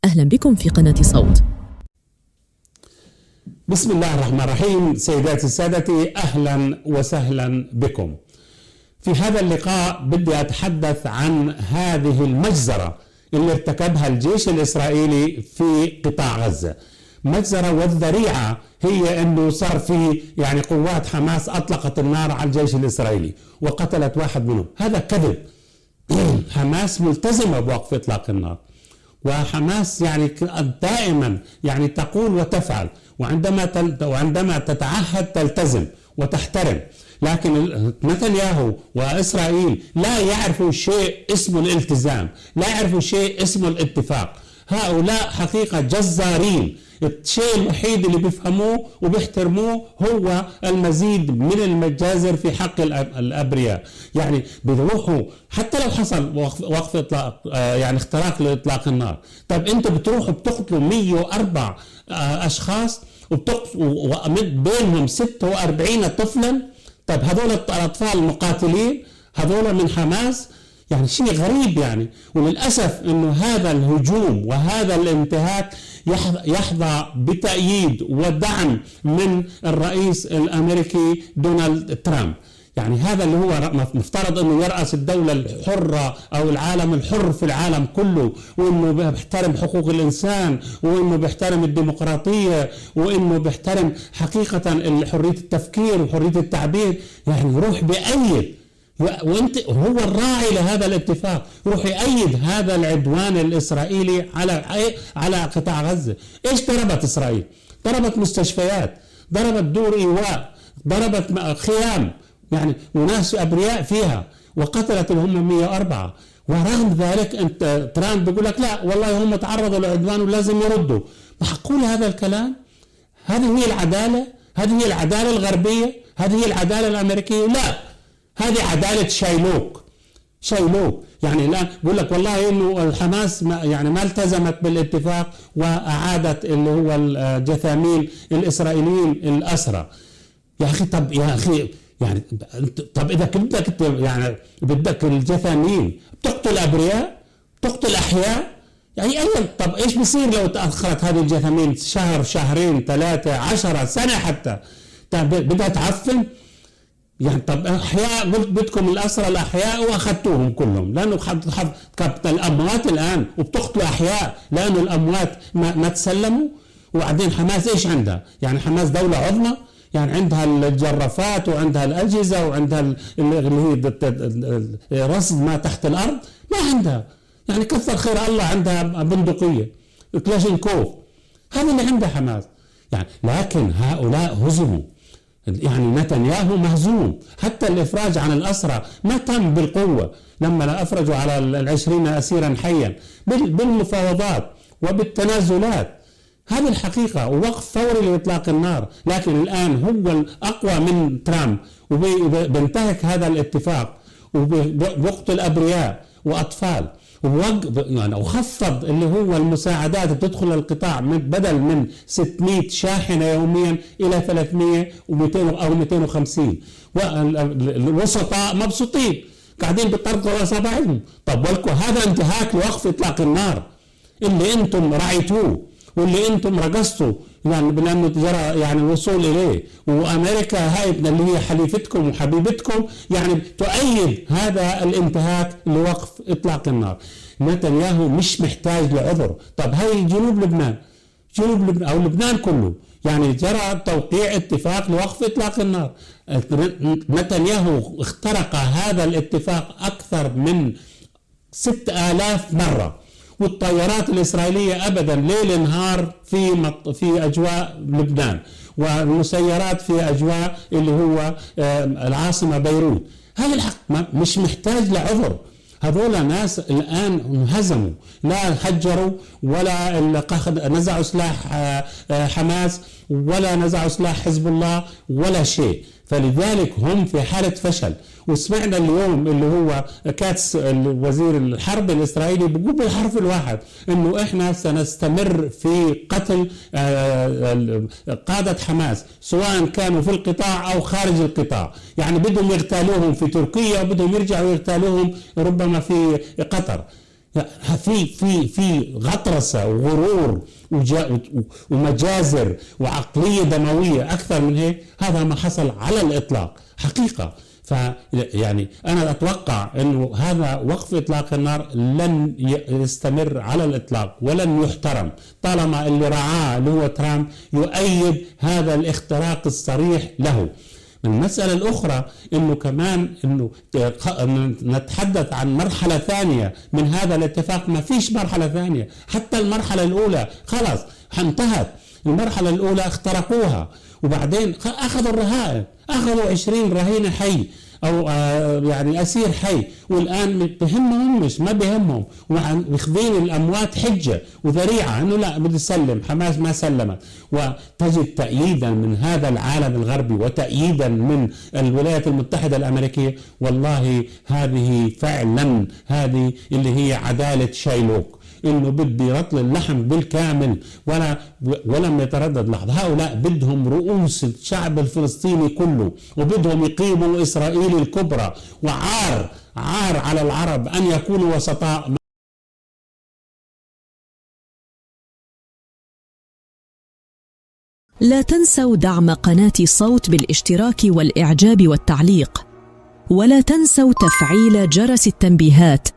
أهلا بكم في قناة صوت. بسم الله الرحمن الرحيم. سيداتي سادتي، أهلا وسهلا بكم. في هذا اللقاء بدي أتحدث عن هذه المجزرة اللي ارتكبها الجيش الإسرائيلي في قطاع غزة. مجزرة والذريعة هي أنه صار في قوات حماس أطلقت النار على الجيش الإسرائيلي وقتلت واحد منهم. هذا كذب. حماس ملتزمة بوقف إطلاق النار، وحماس دائما تقول وتفعل، وعندما تتعهد تلتزم وتحترم. لكن نتنياهو وإسرائيل لا يعرفوا شيء اسمه الالتزام، لا يعرفوا شيء اسمه الاتفاق. هؤلاء حقيقة جزارين. الشيء الوحيد اللي بيفهموه وبيحترموه هو المزيد من المجازر في حق الأبرياء. بيروحوا حتى لو حصل وقف إطلاق اختراق لإطلاق النار. طيب انتوا بتروحوا بتقتلوا 104 أشخاص وبينهم 46 طفلا. طيب هذول الأطفال المقاتلين هذول من حماس؟ شيء غريب. وللأسف أنه هذا الهجوم وهذا الانتهاك يحظى بتأييد ودعم من الرئيس الأمريكي دونالد ترامب. هذا اللي هو مفترض أنه يرأس الدولة الحرة أو العالم الحر في العالم كله، وأنه بيحترم حقوق الإنسان، وأنه بيحترم الديمقراطية، وأنه بيحترم حقيقة حرية التفكير وحرية التعبير. يروح بأيد، وانت هو الراعي لهذا الاتفاق، يروح يأيد هذا العدوان الإسرائيلي على قطاع غزة. ايش ضربت إسرائيل؟ ضربت مستشفيات، ضربت دور إيواء، ضربت خيام وناس أبرياء فيها، وقتلت هم 104. ورغم ذلك انت ترامب بيقول لك لا والله هم تعرضوا لعدوان ولازم يردوا. معقول هذا الكلام؟ هذه هي العدالة؟ هذه هي العدالة الغربية؟ هذه هي العدالة الأمريكية؟ لا، هذه عدالة شايلوك. الآن بقول لك والله إنه الحماس ما التزمت بالاتفاق وأعادت اللي هو الجثامين الإسرائيليين الأسرى. يا أخي طب إذا بدك الجثامين بتقتل أبرياء، بتقتل أحياء. طب إيش بصير لو تأخرت هذه الجثامين شهر، شهرين، 3، 10 سنة حتى؟ بدها تعفن؟ طب احياء بدكم الاسرى الاحياء واخذتوهم كلهم، لانه الاموات الان وبتقتلوا احياء لانه الاموات ما تسلموا. وبعدين حماس ايش عندها؟ حماس دولة عظمى، عندها الجرافات وعندها الاجهزة وعندها اللي هي رصد ما تحت الارض. ما عندها. كثر خير الله عندها بندقية كلاشينكوف. هذا اللي عندها حماس. لكن هؤلاء هزموا. نتنياهو مهزوم. حتى الإفراج عن الأسرى ما تم بالقوة. لما أفرجوا على 20 أسيرا حيا بالمفاوضات وبالتنازلات. هذه الحقيقة، ووقف فوري لإطلاق النار. لكن الآن هو الأقوى من ترامب وبينتهك هذا الاتفاق وبيقتل أبرياء وأطفال، وخفض اللي هو المساعدات بتدخل القطاع بدل من 600 شاحنة يوميا إلى 300 و200 أو 250. والوسطاء مبسوطين قاعدين بيطرقوا أصابعهم. طب ولكم هذا انتهاك لوقف إطلاق النار اللي أنتم رعيتوه واللي أنتم رقصتوا لأنه جرى الوصول إليه. وأمريكا هاي اللي هي حليفتكم وحبيبتكم تؤيد هذا الانتهاك لوقف إطلاق النار. نتنياهو مش محتاج لعذر. طب هاي جنوب لبنان أو لبنان كله جرى توقيع اتفاق لوقف إطلاق النار. نتنياهو اخترق هذا الاتفاق أكثر من 6000 مرة، والطيارات الإسرائيلية أبدا ليل نهار في أجواء لبنان، والمسيرات في أجواء اللي هو العاصمة بيروت. هذا الحق مش محتاج لعذر. هذول ناس الآن انهزموا، لا حجروا ولا نزعوا سلاح حماس ولا نزعوا سلاح حزب الله ولا شيء. فلذلك هم في حالة فشل. وسمعنا اليوم اللي هو كاتس وزير الحرب الإسرائيلي بيقول بالحرف الواحد إنه إحنا سنستمر في قتل قادة حماس سواء كانوا في القطاع أو خارج القطاع. بدهم يغتالوهم في تركيا وبدهم يرجعوا يغتالوهم ربما في قطر. في غطرسة وغرور ومجازر وعقلية دموية أكثر من هيك. هذا ما حصل على الإطلاق حقيقة. يعني أنا أتوقع أنه هذا وقف إطلاق النار لن يستمر على الإطلاق ولن يحترم طالما اللي رعاه اللي هو ترامب يؤيد هذا الاختراق الصريح له. المسألة الأخرى أنه كمان أنه نتحدث عن مرحلة ثانية من هذا الاتفاق. ما فيش مرحلة ثانية، حتى المرحلة الأولى خلاص انتهت. المرحلة الأولى اخترقوها وبعدين أخذوا الرهائن، أخذوا 20 رهينة حي أو يعني أسير حي، والآن بهمهم مش ما بهمهم، ويخذين الأموات حجة وذريعة أنه لا بدي سلم. حماس ما سلمت، وتجد تأييدا من هذا العالم الغربي وتأييدا من الولايات المتحدة الأمريكية. والله هذه فعلا هذه اللي هي عدالة شايلوك، انه بدي رطل اللحم بالكامل ولم يتردد لحظة. هؤلاء بدهم رؤوس الشعب الفلسطيني كله، وبدهم يقيموا إسرائيل الكبرى، وعار على العرب أن يكونوا وسطاء. لا تنسوا دعم قناة صوت بالاشتراك والإعجاب والتعليق، ولا تنسوا تفعيل جرس التنبيهات